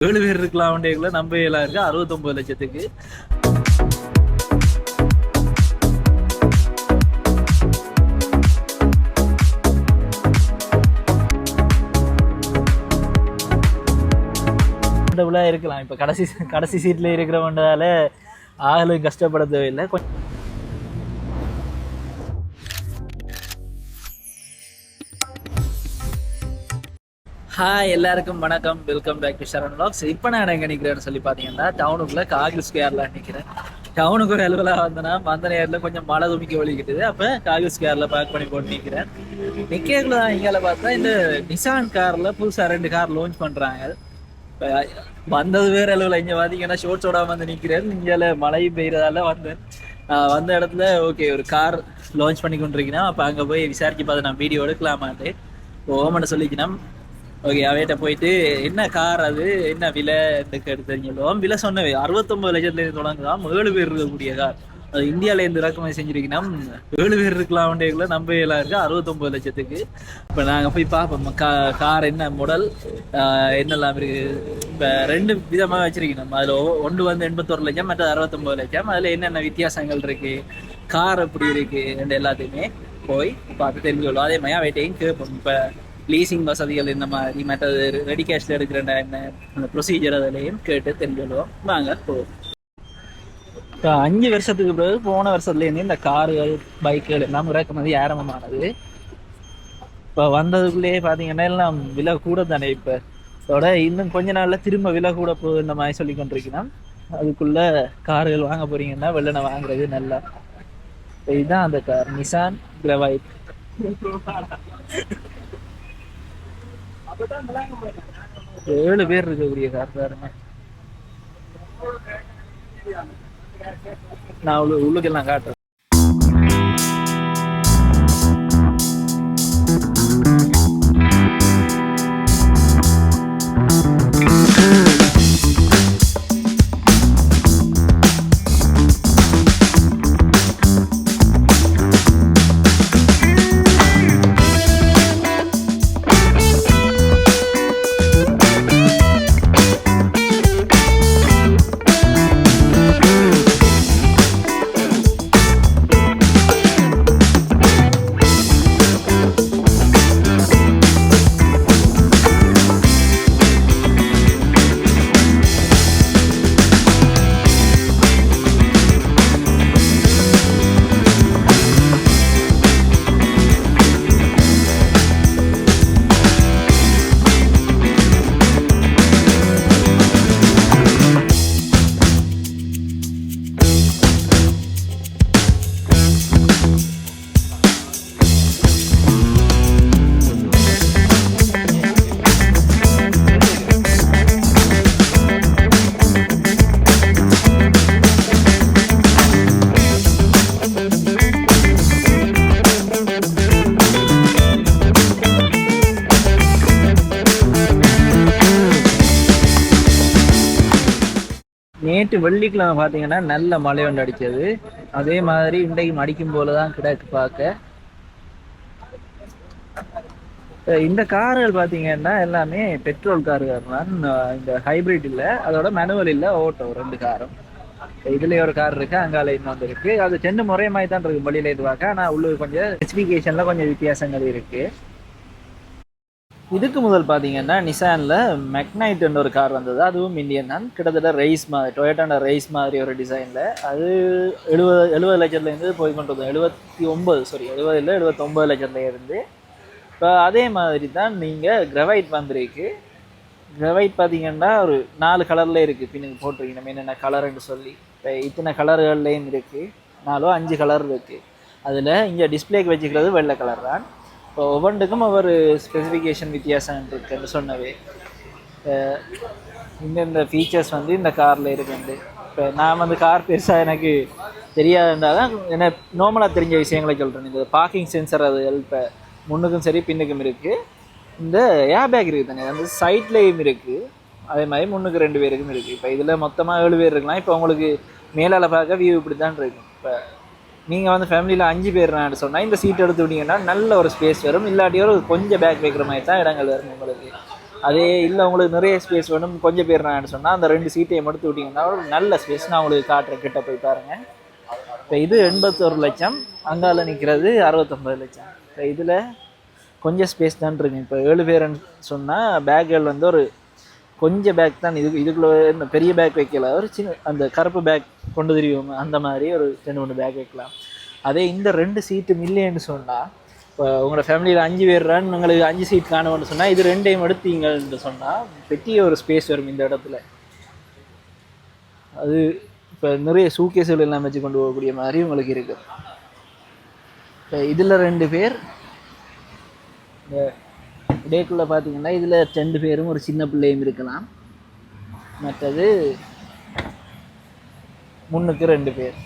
7 பேர் இருக்கலாம் வண்டிகளை நம்ம எல்லாம் இருக்கு 69 லட்சத்துக்கு. இருக்கலாம். இப்ப கடைசி சீட்ல இருக்கிறவண்டால ஆகலும் கஷ்டப்பட தேவையில்லை. ஹாய், எல்லாருக்கும் வணக்கம். Welcome back to Sharan vlogs. இப்போ நான் எங்கே நிற்கிறேன்னு சொல்லி பார்த்தீங்கன்னா டவுனுக்குள்ள காகில் ஸ்கொயரில் நிற்கிறேன். டவுனுக்கு ஒரு அலுவலாக வந்தேன்னா அந்த நேரத்தில் கொஞ்சம் மழை துணிக்க ஒழிக்கிட்டுது. அப்போ காகில் ஸ்கொயரில் பார்க் பண்ணி போட்டு நிற்கிறேன். நிற்கிறதுல தான் இங்கே பார்த்தா இந்த நிசான் காரில் புதுசாக 2 கார் லான்ச் பண்ணுறாங்க. இப்போ வந்தது வேறு அலுவலில் இங்கே பார்த்தீங்கன்னா ஷோட்ஸோட வந்து நிற்கிறேன். இங்கே மழை பெய்யறதால வந்த இடத்துல ஓகே ஒரு கார் லான்ச் பண்ணி கொண்டிருக்கிறேன். அப்போ அங்கே போய் விசாரிச்சு பார்த்து நான் வீடியோ எடுக்கலாமான்ட்டு ஓமன்ட்டு சொல்லிக்கிறேன். ஓகே, அவையிட்ட போயிட்டு என்ன கார் அது என்ன விலை தெரிஞ்சுள்ளோம். விலை சொன்னவே 69 லட்சத்துலேருந்து தொடங்குதான். 7 பேர் இருக்கக்கூடிய கார். அது இந்தியாவிலேருந்து இறக்குமதி செஞ்சிருக்கீங்கன்னா 7 பேர் இருக்கலாம் வண்டிகளை நம்ம எல்லாம் இருக்கு 69 லட்சத்துக்கு. இப்போ நாங்கள் போய் பார்ப்போம் கார் என்ன மாடல் என்னெல்லாம் இருக்கு. இப்போ 2 விதமாக வச்சிருக்கணும். அதில் ஒன்று வந்து 81 லட்சம், மற்றது 69 லட்சம். அதில் என்னென்ன வித்தியாசங்கள் இருக்கு, கார் எப்படி இருக்கு எல்லாத்தையுமே போய் பார்த்து தெரிஞ்சுள்ளோம். அதே மாதிரி அவைட்டையும் கேட்போம். இப்போ லீசிங் வசதிகள் இந்த மாதிரி மற்றது ரெடி கேஷ்ல எடுக்கிற என்ன அந்த ப்ரொசீஜர் அதிலையும் கேட்டு தெரிஞ்சுடுவோம். வாங்க போவோம். இப்போ 5 வருஷத்துக்கு பிறகு போன வருஷத்துலேருந்து இந்த கார்கள் பைக்குகள் எல்லாம் இறக்குமதி ஆரம்பமானது. இப்போ வந்ததுக்குள்ளேயே பார்த்தீங்கன்னா எல்லாம் விலை கூட தானே. இப்போ இதோட இன்னும் கொஞ்ச நாளில் திரும்ப விலை கூட போகுது இந்த மாதிரி சொல்லி கொண்டிருக்கணும். அதுக்குள்ள கார்கள் வாங்க போறீங்கன்னா வெள்ளனை வாங்குறது நல்லா. இதுதான் அந்த கார், நிசான் கிரவைட். 7 பேர் இருக்கக்கூடிய கார் பாருங்க. நான் உள்ளுக்கெல்லாம் காட்டுறேன். நேற்று வெள்ளிக்கிழமை பார்த்தீங்கன்னா நல்ல மழை ஒன்று அடித்தது. அதே மாதிரி இன்றைக்கும் அடிக்கும் போல தான் கிடக்கு பார்க்க. இந்த கார்கள் பார்த்தீங்கன்னா எல்லாமே பெட்ரோல் கார்கள் தான். இந்த ஹைபிரிட் இல்லை, அதோட மேனுவல் இல்லை, ஓட்டோ 2 காரும். இதுலேயே ஒரு கார் இருக்கு, அங்கால இன்னொன்று இருக்கு. அது 2 முறை மாதிரி தான் இருக்கு வெளியில இதுவாக்க. ஆனால் உள்ளூர் கொஞ்சம் ஸ்பெசிஃபிகேஷன்ல கொஞ்சம் வித்தியாசங்கள் இருக்கு. இதுக்கு முதல் பார்த்தீங்கன்னா நிசானில் மெக்னைட்ன்ற ஒரு கார் வந்தது. அதுவும் இந்தியன் தான். கிட்டத்தட்ட ரைஸ் மாதிரி, டொயோட்டா ரைஸ் மாதிரி ஒரு டிசைனில். அது 70 லட்சத்துலேருந்து போய் கொண்டு வந்தோம். 70 இல்லை 79 லட்சத்துலேருந்து. இப்போ அதே மாதிரி தான் நீங்கள் கிரவைட் வந்திருக்கு. கிரவைட் பார்த்தீங்கன்னா ஒரு 4 கலரில் இருக்குது. பின்னுக்கு போட்டிருக்கீங்க நம்ம என்னென்ன கலருன்னு சொல்லி. இப்போ இத்தனை கலர்கள்லேயும் இருக்குது, 4 5 கலர் இருக்குது. அதில் இங்கே டிஸ்பிளேக்கு வச்சுக்கிறது வெள்ளை கலர் தான். இப்போ ஒவ்வொன்றுக்கும் ஒவ்வொரு ஸ்பெசிஃபிகேஷன் வித்தியாசம் இருக்குன்னு சொன்னவே. இந்தந்த ஃபீச்சர்ஸ் வந்து இந்த காரில் இருக்குது. இப்போ நான் வந்து கார் பெருசாக எனக்கு தெரியாதுன்றால் தான் என்ன நார்மலாக தெரிஞ்ச விஷயங்களை சொல்கிறேன். இந்த பார்க்கிங் சென்சர் அது இப்போ முன்னுக்கும் சரி பின்னுக்கும் இருக்குது. இந்த ஏர் பேக் இருக்குது தானே, அந்த சைட்லேயும் இருக்குது. அதே மாதிரி முன்னுக்கு 2 பேருக்கும் இருக்குது. இப்போ இதில் மொத்தமாக 7 பேர் இருக்கலாம். இப்போ உங்களுக்கு மேலால் பார்க்க வியூ இப்படி தான் இருக்கும். இப்போ நீங்கள் வந்து ஃபேமிலியில் 5 பேர்னான்னு சொன்னால் இந்த சீட் எடுத்து விட்டீங்கன்னா நல்ல ஒரு ஸ்பேஸ் வரும். இல்லாட்டி ஒரு கொஞ்சம் பேக் வைக்கிற மாதிரி தான் இடங்கள் வரும் உங்களுக்கு. அதே இல்லை உங்களுக்கு நிறைய ஸ்பேஸ் வேணும் கொஞ்சம் பேர் நான் சொன்னால் அந்த 2 சீட்டையும் எடுத்து விட்டிங்கன்னா ஒரு நல்ல ஸ்பேஸ் நான் உங்களுக்கு காட்டுறேன், கிட்ட போய் பாருங்கள். இப்போ இது 81 லட்சம், அங்கால நிற்கிறது 69 லட்சம். இப்போ இதில் கொஞ்சம் ஸ்பேஸ் தான் இருக்கு. இப்போ 7 பேருன்னு சொன்னால் பேக்குகள் வந்து ஒரு கொஞ்சம் பேக் தான், இதுக்குள்ளே இந்த பெரிய பேக் வைக்கல, ஒரு சின்ன அந்த கருப்பு பேக் கொண்டு தெரியும் அந்த மாதிரி ஒரு 2-3 பேக் வைக்கலாம். அதே இந்த 2 சீட்டு இல்லைன்னு சொன்னால், இப்போ உங்களோட ஃபேமிலியில் 5 பேர் ரன் உங்களுக்கு 5 சீட் காணும்னு சொன்னால் இது 2டையும் எடுத்தீங்கன்னு சொன்னால் பெரிய ஒரு ஸ்பேஸ் வரும் இந்த இடத்துல. அது இப்போ நிறைய சூக்கேஸ்கள் எல்லாம் வச்சு கொண்டு போகக்கூடிய மாதிரி உங்களுக்கு இருக்குது. இப்போ இதில் 2 பேர், இந்த டேக்குள்ளே பார்த்தீங்கன்னா இதில் 2 பேரும் ஒரு சின்ன பிள்ளையும் இருக்கலாம். மற்றது முன்னுக்கு 2 பேர்,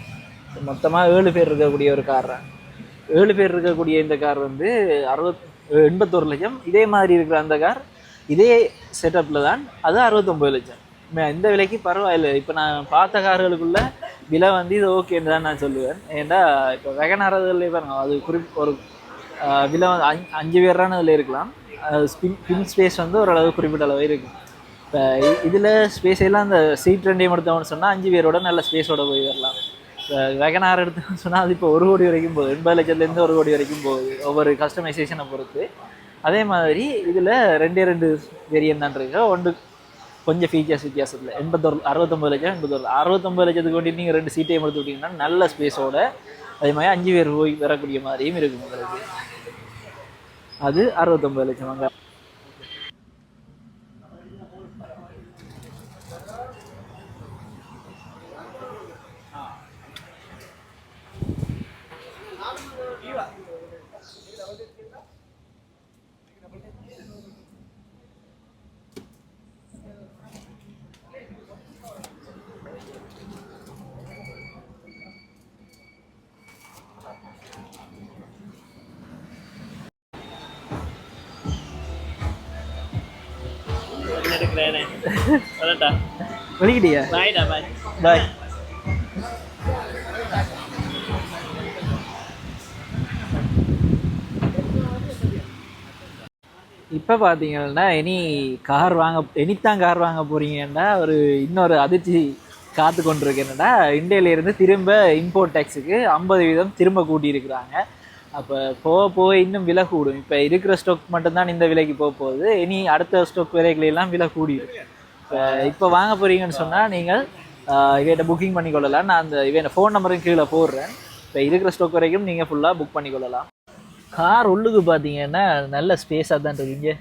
மொத்தமாக 7 பேர் இருக்கக்கூடிய ஒரு கார் தான். 7 பேர் இருக்கக்கூடிய இந்த கார் வந்து 81 லட்சம். இதே மாதிரி இருக்கிற அந்த கார் இதே செட்டப்பில் தான், அது 69 லட்சம். இந்த விலைக்கு பரவாயில்லை. இப்போ நான் பார்த்த கார்களுக்குள்ள விலை வந்து இது ஓகேன்னு தான் நான் சொல்லுவேன். ஏன்னா இப்போ வெகனாரதுல பாருங்க, அது ஒரு விலை வந்து 5 பேரான இதில் இருக்கலாம். பின் ஸ்பேஸ் வந்து ஓரளவு குறிப்பிட்ட அளவு இருக்குது. இப்போ இதில் ஸ்பேஸ் எல்லாம் அந்த சீட் 2டையும் எடுத்தோம்னு சொன்னால் 5 பேரோட நல்ல ஸ்பேஸோட போய் வரலாம். இப்போ வேகனார் எடுத்தோம்னு சொன்னால் அது இப்போ 1 கோடி வரைக்கும் போகுது, 80 லட்சத்துலேருந்து 1 கோடி வரைக்கும் போகுது, ஒவ்வொரு கஸ்டமைசேஷனை பொறுத்து. அதே மாதிரி இதில் 2 வேரியன்ட் தான் இருக்குது. ஒன்று கொஞ்சம் ஃபீச்சர்ஸ் வித்தியாசத்தில் 69 லட்சம் 69 லட்சத்துக்கு வேண்டி நீங்கள் 2 சீட்டையும் எடுத்து விட்டிங்கன்னா நல்ல ஸ்பேஸோட, அதே மாதிரி 5 பேர் போய் வரக்கூடிய மாதிரியும் இருக்கும் உங்களுக்கு. அது 69 லட்சம். அங்கே வெளிக்கிட்டியா? பாய். இப்போ பார்த்தீங்கன்னா இனித்தான் கார் வாங்க போகிறீங்கன்னா ஒரு இன்னொரு அதிர்ச்சி காத்து கொண்டிருக்கு. என்னென்னா இந்தியாவிலேருந்து திரும்ப இம்போர்ட் டேக்ஸுக்கு 50% திரும்ப கூட்டியிருக்கிறாங்க. அப்போ போக இன்னும் விலை கூடும். இப்போ இருக்கிற ஸ்டாக் மட்டும்தான் இந்த விலைக்கு போகுது. இனி அடுத்த ஸ்டாக் விலைகளெல்லாம் விலை கூடிடும். இப்போ வாங்க போகிறீங்கன்னு சொன்னால் நீங்கள் இவன்ட்ட புக்கிங் பண்ணிக்கொள்ளலாம். நான் அந்த இவன் ஃபோன் நம்பரும் கீழே போடுறேன். இப்போ இருக்கிற ஸ்டாக் வரைக்கும் நீங்கள் ஃபுல்லாக புக் பண்ணிக்கொள்ளலாம். கார் உள்ளுக்கு பார்த்தீங்கன்னா நல்ல ஸ்பேஸாக தான் இருக்குது. இங்கே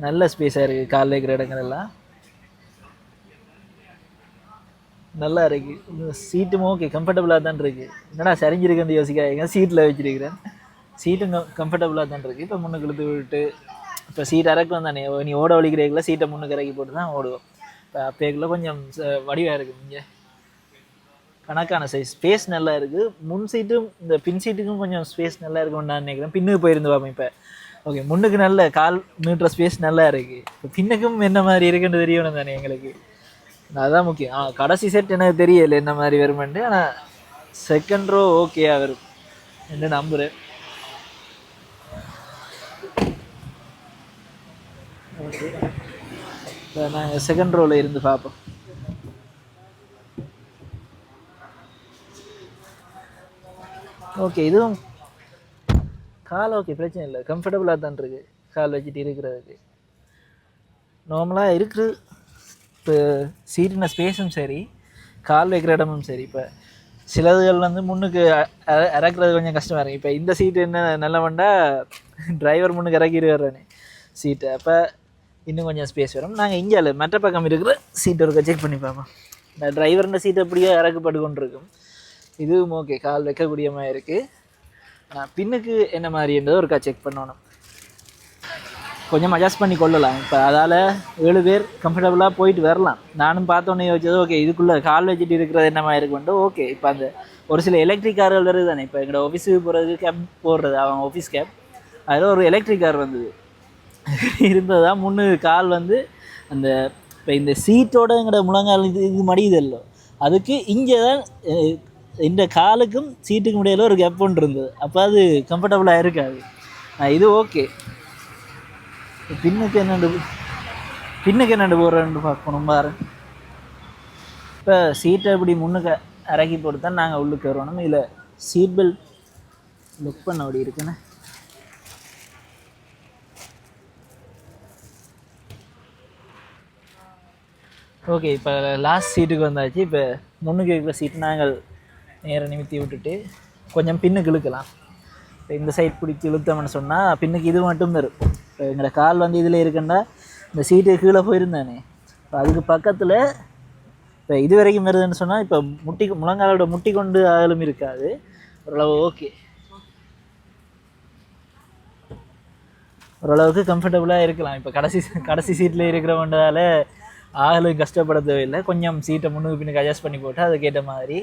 நல்ல ஸ்பேஸாக இருக்குது. காரில் இருக்கிற இடங்கள் எல்லாம் நல்லா இருக்குது. சீட்டும் ஓகே, கம்ஃபர்டபுளாக தான் இருக்குது. என்னடா சரிஞ்சிருக்குன்னு யோசிக்காதீங்க, சீட்டில் வச்சுருக்கிறேன். சீட்டும் கம்ஃபர்டபுளாக தான் இருக்குது. இப்போ முன்னுக்கு இழுத்து விட்டு இப்போ சீட் இறக்கும் தானே, நீ ஓட வலிக்கிறீங்களா சீட்டை முன்னுக்கு இறக்கி போட்டு தான் ஓடுவோம். இப்போ அப்பேக்குள்ள கொஞ்சம் வடிவாக இருக்குது. இங்கே கணக்கான சைஸ், ஸ்பேஸ் நல்லா இருக்குது. முன் சீட்டும் இந்த பின் சீட்டுக்கும் கொஞ்சம் ஸ்பேஸ் நல்லா இருக்கும்னு நான் நினைக்கிறேன். பின்னுக்கு போயிருந்து பார்ப்போம். இப்போ ஓகே, முன்னுக்கு நல்ல கால் நீட்டுற ஸ்பேஸ் நல்லா இருக்குது. இப்போ பின்னுக்கும் என்ன மாதிரி இருக்குன்னு தெரியணும் தானே எங்களுக்கு, அதுதான் முக்கியம். கடைசி செட் எனக்கு தெரியலை என்ன மாதிரி வருமெண்டு, ஆனால் செகண்ட் ரோ ஓகேயா வரும் என்று நம்புகிறேன். ஓகே, இப்போ நாங்கள் செகண்ட் ரோவில் இருந்து பார்ப்போம். ஓகே, இதுவும் கால் ஓகே, பிரச்சனை இல்லை, கம்ஃபர்டபுளாக தான் இருக்குது. கால் வச்சுட்டு இருக்கிறதுக்கு நார்மலாக இருக்குது. இப்போ சீட்டின ஸ்பேஸும் சரி, கால் வைக்கிற இடமும் சரி. இப்போ சிலதுகள் வந்து முன்னுக்கு இறக்குறது கொஞ்சம் கஷ்டமாக இருக்குது. இப்போ இந்த சீட்டு என்ன நல்ல வேண்டா டிரைவர் முன்னுக்கு இறக்கிடுவாரானே சீட்டை, அப்போ இன்னும் கொஞ்சம் ஸ்பேஸ் வரும். நாங்கள் இங்கே இல்லை, மற்ற பக்கம் இருக்கிற சீட்டை இருக்க செக் பண்ணி பார்ப்போம். இந்த டிரைவர்ன்ற சீட்டை எப்படியோ இறக்கப்பட்டு கொண்டு இருக்கும். இதுவும் ஓகே, கால் வைக்கக்கூடிய மாதிரி இருக்குது. பின்னுக்கு என்ன மாதிரின்றதை ஒருக்கா செக் பண்ணணும். கொஞ்சம் அட்ஜஸ்ட் பண்ணி கொள்ளலாம். இப்போ அதால் 7 பேர் கம்ஃபர்டபுளாக போயிட்டு வரலாம். நானும் பார்த்தோன்னே யோசிச்சது ஓகே, இதுக்குள்ளே கால் வச்சுட்டு இருக்கிறது என்ன மாதிரி இருக்குன்ட்டு. ஓகே, இப்போ அந்த ஒரு சில எலக்ட்ரிக் கார்கள் வருது தானே. இப்போ எங்களோட ஆஃபீஸுக்கு போகிறதுக்கு கேப் போடுறது, அவன் ஆஃபீஸ் கேப், அதில் ஒரு எலக்ட்ரிக் கார் வந்தது இருந்தது தான். முன்னுக்கு கால் வந்து அந்த இப்போ இந்த சீட்டோட எங்களோட முழங்கால் இது மடியுது இல்லை, அதுக்கு இங்கே தான் இந்த காலுக்கும் சீட்டுக்கும் இடையில ஒரு கேப் ஒன்று இருந்தது. அப்போ அது கம்ஃபர்டபுளாக இருக்காது. இது ஓகே. பின்னுக்கு என்னண்டு போடுறேன்னு பார்க்கணும் பாரு. இப்போ சீட்டை இப்படி முன்னுக்கு இறக்கி போட்டு தான் நாங்கள் உள்ளுக்கு வருவோம். இதில் சீட் பெல்ட் லுக் பண்ண அப்படி இருக்குண்ணே. ஓகே, இப்போ லாஸ்ட் சீட்டுக்கு வந்தாச்சு. இப்போ முன்னுக்கு இருக்கிற சீட்டு நாங்கள் நேராக நிமித்தி விட்டுட்டு கொஞ்சம் பின்னுக்கு இழுக்கலாம். இப்போ இந்த சைட் பிடிச்சி இழுத்தோம்னு சொன்னால் பின்னுக்கு இது மட்டும் வரும். இப்போ எங்களோட கால் வந்து இதில் இருக்குன்னா இந்த சீட்டு கீழே போயிருந்தானே, இப்போ அதுக்கு பக்கத்தில் இப்போ இது வரைக்கும் வருதுன்னு சொன்னால் இப்போ முழங்காலோட முட்டி கொண்டு ஆகலும் இருக்காது. ஓரளவு ஓகே, ஓரளவுக்கு கம்ஃபர்டபுளாக இருக்கலாம். இப்போ கடைசி சீட்டில் இருக்கிறவன்றதால ஆகலும் கஷ்டப்பட தேவையில்லை. கொஞ்சம் சீட்டை முன்னுக்கு பின்னுக்கு அட்ஜஸ்ட் பண்ணி போட்டு அதுக்கேற்ற மாதிரி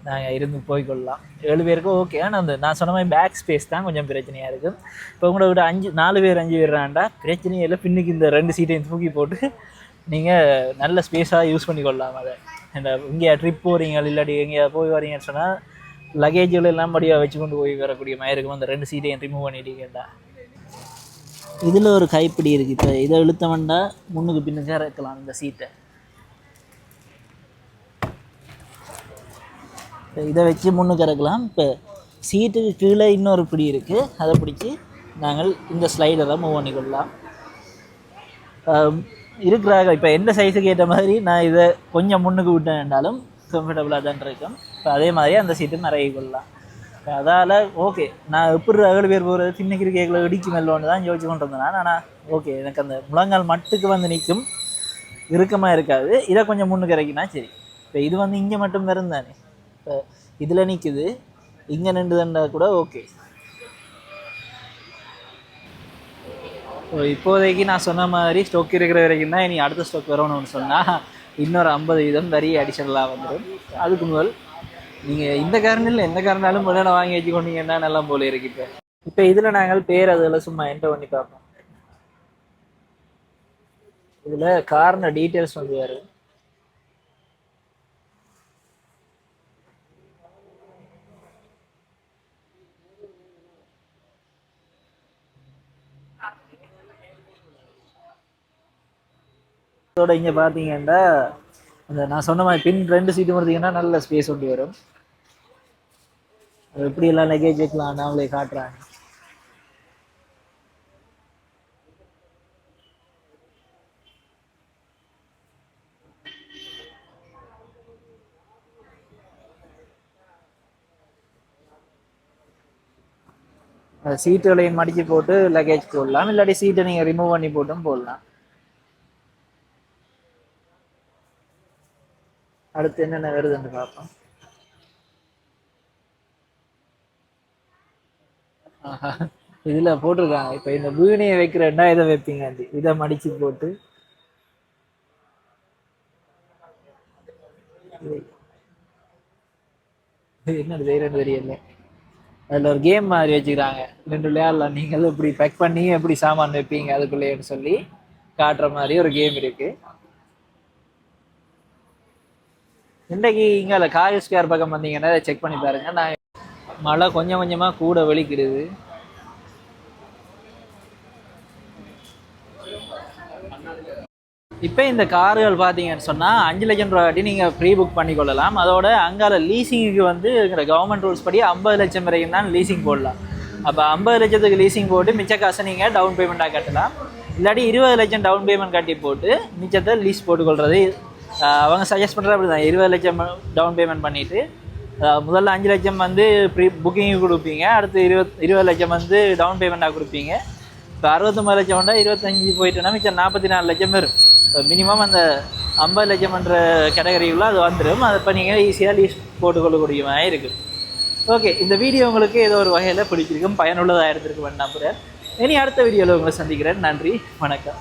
நாங்கள் இருந்து போய்கொள்ளலாம். 7 பேருக்கும் ஓகே. ஆனால் அந்த நான் சொன்ன மாதிரி பேக் ஸ்பேஸ் தான் கொஞ்சம் பிரச்சனையாக இருக்கும். இப்போ உங்களை விட 4 பேர் 5 பேர்றாண்டா பிரச்சனையே இல்லை. பின்னுக்கு இந்த 2 சீட்டையும் தூக்கி போட்டு நீங்கள் நல்ல ஸ்பேஸாக யூஸ் பண்ணி கொள்ளலாம். அதை இந்த இங்கே ட்ரிப் போகிறீங்க இல்லாட்டி எங்கேயா போய் வரீங்கன்னு சொன்னால் லக்கேஜுகள் எல்லாம் படியாக வச்சு கொண்டு போய் வரக்கூடிய மாதிரி இருக்கும். அந்த 2 சீட்டையும் ரிமூவ் பண்ணிட்டீங்கடா. இதில் ஒரு கைப்பிடி இருக்குது. இப்போ இதை இழுத்தவண்டா முன்னுக்கு பின்னுக்கு இறக்கலாம் இந்த சீட்டை. இப்போ இதை வச்சு முன்னுக்கு இறக்கலாம். இப்போ சீட்டுக்கு கீழே இன்னொரு பிடி இருக்குது, அதை பிடிச்சி நாங்கள் இந்த ஸ்லைடரை மூவ் பண்ணிக்கொள்ளலாம். இருக்கிறாங்க இப்போ எந்த சைஸுக்கு ஏற்ற மாதிரி நான் இதை கொஞ்சம் முன்னுக்கு விட்டேன்டாலும் கம்ஃபர்டபுளாக தான் இருக்கும். இப்போ அதே மாதிரி அந்த சீட்டு நிறைய கொள்ளலாம். அதால் ஓகே, நான் எப்படி 7 பேர் போகிறது சின்ன கிரிக்கெட்டில் இடிக்கு மெல்லோன்னு தான் யோசிச்சு கொண்டு வந்தேன். ஆனால் ஓகே, எனக்கு அந்த முழங்கால் மட்டுக்கு வந்து நிற்கும், இறுக்கமாக இருக்காது. இதை கொஞ்சம் முன்னுக்கு இறக்கினா சரி. இப்போ இது வந்து இங்கே மட்டும் இருந்தானே, இப்போ இதில் நிற்குது, இங்கே நின்றுதண்டா கூட ஓகே. இப்போதைக்கு நான் சொன்ன மாதிரி ஸ்டோக் இருக்கிற வரைக்கும் தான். இனி அடுத்த ஸ்டோக் வரணும்னு சொன்னால் இன்னொரு 50% வரி அடிஷனலாக வந்துடும். அதுக்கு முதல் நீங்கள் இந்த காரணம் இல்லை எந்த காரணாலும் முதல்ல வாங்கி வச்சு கொண்டீங்கன்னா நல்லா போல இருக்கு. இப்போ இதில் நாங்கள் பேர் அதில் சும்மா என்டர் பண்ணி பார்ப்போம். இதில் காரண டீட்டெயில்ஸ் வந்து வேறு. இதோட இங்கே பார்த்தீங்கன்னா அந்த நான் சொன்ன மாதிரி பின் 2 சீட்டு பார்த்தீங்கன்னா நல்ல ஸ்பேஸ் ஒன்று வரும். அது எப்படி எல்லாம் லக்கேஜ் வைக்கலாம் நாங்களே காட்டுறாங்க. சீட்டுகளையும் மடிச்சு போட்டு லக்கேஜ் போடலாம், இல்லாட்டி சீட்டை நீங்கள் ரிமூவ் பண்ணி போட்டும் போடலாம். அடுத்து என்னென்ன வருதுன்னு பார்ப்போம். இதுல போட்டிருக்காங்க இப்போ இந்த வீணையை வைக்கிறேன்னா இதை வைப்பீங்க, இதை மடிச்சு போட்டு என்ன செய்யறேன்னு தெரியல. அதில் ஒரு கேம் மாதிரி வச்சுக்கிறாங்க, 2 விளையாடலாம். நீங்கள் இப்படி பேக் பண்ணி எப்படி சாமான் வைப்பீங்க அதுக்குள்ளேன்னு சொல்லி காட்டுற மாதிரி ஒரு கேம் இருக்கு. இன்றைக்கு இங்கே அந்த காலேஜ் ஸ்கொயர் பக்கம் வந்தீங்கன்னா அதை செக் பண்ணி பாருங்க. நான் மழை கொஞ்சம் கொஞ்சமாக கூட வெளிக்கிடுது. இப்போ இந்த கார்கள் பார்த்தீங்கன்னு சொன்னால் 5 லட்சம் ரூபா காட்டி நீங்கள் ப்ரீ புக் பண்ணிக்கொள்ளலாம். அதோட அங்கால லீசிங்குக்கு வந்து கவர்மெண்ட் ரூல்ஸ் படி 50 லட்சம் வரைக்கும் தான் லீசிங் போடலாம். அப்போ 50 லட்சத்துக்கு லீசிங் போட்டு மிச்ச காசை நீங்கள் டவுன் பேமெண்ட்டாக கட்டலாம். இல்லாட்டி 20 லட்சம் டவுன் பேமெண்ட் கட்டி போட்டு மிச்சத்தை லீஸ் போட்டுக்கொள்வது அவங்க சஜஸ்ட் பண்ணுறது அப்படி தான். 20 லட்சம் டவுன் பேமெண்ட் பண்ணிவிட்டு முதல்ல 5 லட்சம் வந்து ப்ரீ புக்கிங்கு கொடுப்பீங்க. அடுத்து 20 லட்சம் வந்து டவுன் பேமெண்ட்டாக கொடுப்பீங்க. இப்போ 69 லட்சம் வந்தால் 25 போயிட்டுனா மிச்சம் 44 லட்சம் வரும். மினிமம் அந்த 50 லட்சம்ன்ற கேட்டகரிக்குள்ளே அது வந்துடும். அதை இப்போ நீங்கள் ஈஸியாக லீஸ் போட்டுக்கொள்ளக்கூடிய மாதிரி இருக்குது. ஓகே, இந்த வீடியோ உங்களுக்கு ஏதோ ஒரு வகையில் பிடிச்சிருக்கும், பயனுள்ளதாக எடுத்துருக்கு வேண்டாம். இனி அடுத்த வீடியோவில் உங்களை சந்திக்கிறேன். நன்றி, வணக்கம்.